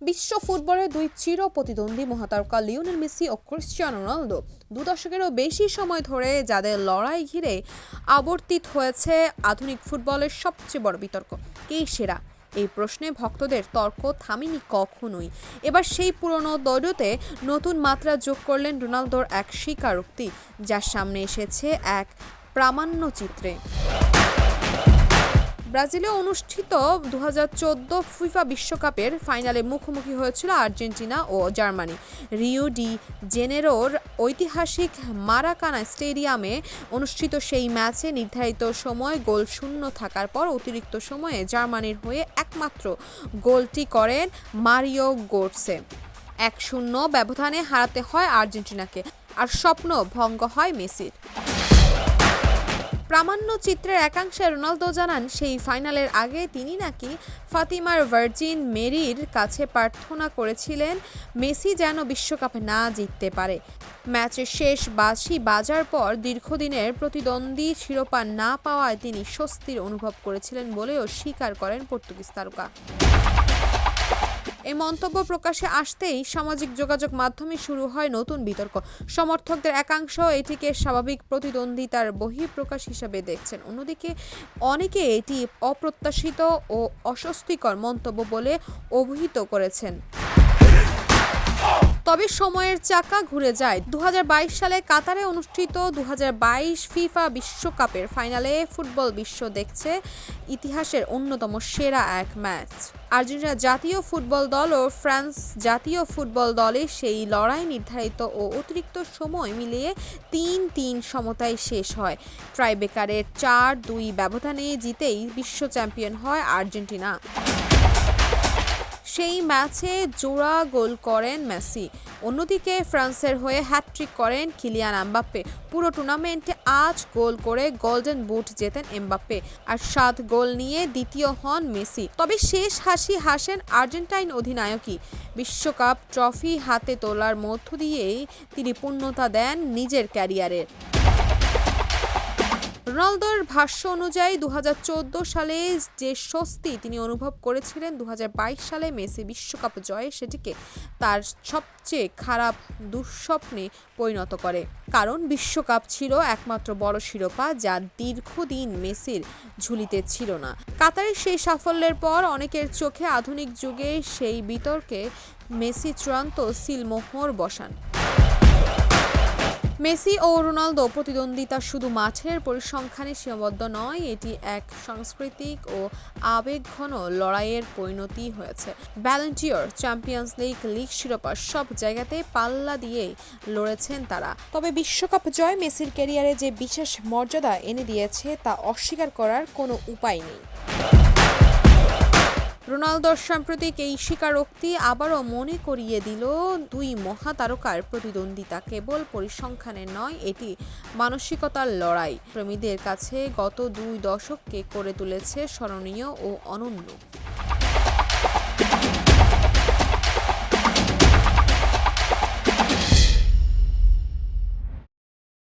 বিশ্ব ফুটবলের দুই চির প্রতিদ্বন্দ্বী মহাতারকা লিওনেল মেসি ও ক্রিস্টিয়ানো রোনালদো 2 দশকেরও বেশি সময় ধরে যাদের লড়াই ঘিরে আবর্তিত হয়েছে আধুনিক ফুটবলের সবচেয়ে বড় বিতর্ক। কে সেরা? এই প্রশ্নে ভক্তদের তর্ক থামেনি কখনোই। এবার সেই পুরনো দ্বন্দ্বতে নতুন মাত্রা যোগ করলেন রোনালদোর এক স্বীকারোক্তি, যার সামনে এসেছে এক প্রামাণ্যচিত্রে। ব্রাজিলে অনুষ্ঠিত 2014 ফিফা বিশ্বকাপের ফাইনালে মুখোমুখি হয়েছিল আর্জেন্টিনা ও জার্মানি। রিও ডি জেনেরোর ঐতিহাসিক মারাকানা স্টেডিয়ামে অনুষ্ঠিত সেই ম্যাচে নির্ধারিত সময় গোল শূন্য থাকার পর অতিরিক্ত সময়ে জার্মানির হয়ে একমাত্র গোলটি করেন মারিও গোটসে। 1-0 ব্যবধানে হারাতে হয় আর্জেন্টিনাকে, আর স্বপ্ন ভঙ্গ হয় মেসির। প্রামাণ্যচিত্রের একাংশে রোনালদো জানান, সেই ফাইনালের আগে তিনি নাকি ফাতিমার ভার্জিন মেরির কাছে প্রার্থনা করেছিলেন মেসি যেন বিশ্বকাপ না জিততে পারে। ম্যাচের শেষ বাঁশি বাজার পর দীর্ঘদিনের প্রতিদ্বন্দ্বী শিরোপা না পাওয়ায় তিনি স্বস্তির অনুভব করেছিলেন বলেও স্বীকার করেন পর্তুগিজ তারকা। এই মন্তব্য প্রকাশে আসতেই সামাজিক যোগাযোগ মাধ্যমে শুরু হয় নতুন বিতর্ক। সমর্থকদের একাংশ এটিকে স্বাভাবিক প্রতিদ্বন্দ্বিতার বহিঃপ্রকাশ হিসেবে দেখছেন, অন্যদিকে অনেকে এটি অপ্রত্যাশিত ও অস্বস্তিকর মন্তব্য বলে অভিহিত করেছেন। তবে সময়ের চাকা ঘুরে যায়। 2022 সালে কাতারে অনুষ্ঠিত 2022 ফিফা বিশ্বকাপের ফাইনালে ফুটবল বিশ্ব দেখছে ইতিহাসের অন্যতম সেরা এক ম্যাচ। আর্জেন্টিনা জাতীয় ফুটবল দল ও ফ্রান্স জাতীয় ফুটবল দলের সেই লড়াই নির্ধারিত ও অতিরিক্ত সময় মিলিয়ে 3-3 সমতায় শেষ হয়। ট্রাইবেকারের 4-2 ব্যবধানে জিতেই বিশ্ব চ্যাম্পিয়ন হয় আর্জেন্টিনা। সেই ম্যাচে জোড়া গোল করেন মেসি। অন্যদিকে ফ্রান্সের হয়ে হ্যাটট্রিক করেন কিলিয়ান এমবাপ্পে। পুরো টুর্নামেন্টে 8 গোল করে গোল্ডেন বুট জেতেন এমবাপ্পে, আর 7 গোল নিয়ে দ্বিতীয় হন মেসি। তবে শেষ হাসি হাসেন আর্জেন্টাইন অধিনায়কই। বিশ্বকাপ ট্রফি হাতে তোলার মধ্য দিয়েই তিনি পূর্ণতা দেন নিজের ক্যারিয়ারের। রোনালদোর ভাষ্য অনুযায়ী 2014 সালে যে স্বস্তি তিনি অনুভব করেছিলেন 2022 সালে মেসি বিশ্বকাপ জয়ে সেটিকে তার সবচেয়ে খারাপ দুঃস্বপ্নে পরিণত করে। কারণ বিশ্বকাপ ছিল একমাত্র বড় শিরোপা যা দীর্ঘদিন মেসির ঝুলিতে ছিল না। কাতারের সেই সাফল্যের পর অনেকের চোখে আধুনিক যুগে সেই বিতর্কে মেসি চূড়ান্ত সিলমোহর বসান। মেসি ও রোনালদো প্রতিদ্বন্দ্বিতা শুধু মাঠের পরিসংখ্যানে সীমাবদ্ধ নয়, এটি এক সাংস্কৃতিক ও আবেগঘন লড়াইয়ের পরিণতি হয়েছে। ব্যালন ডি'অর, চ্যাম্পিয়ন্স লিগ শিরোপা সব জায়গাতে পাল্লা দিয়েই লড়েছেন তারা। তবে বিশ্বকাপ জয় মেসির ক্যারিয়ারে যে বিশেষ মর্যাদা এনে দিয়েছে তা অস্বীকার করার কোনো উপায় নেই। রোনালদোর সাম্প্রতিক এই স্বীকারোক্তি আবারও মনে করিয়ে দিল, দুই মহাতারকার প্রতিদ্বন্দ্বিতা কেবল পরিসংখ্যানের নয়, এটি মানসিকতার লড়াই। প্রেমীদের কাছে গত 2 দশককে করে তুলেছে স্মরণীয় ও অনন্য।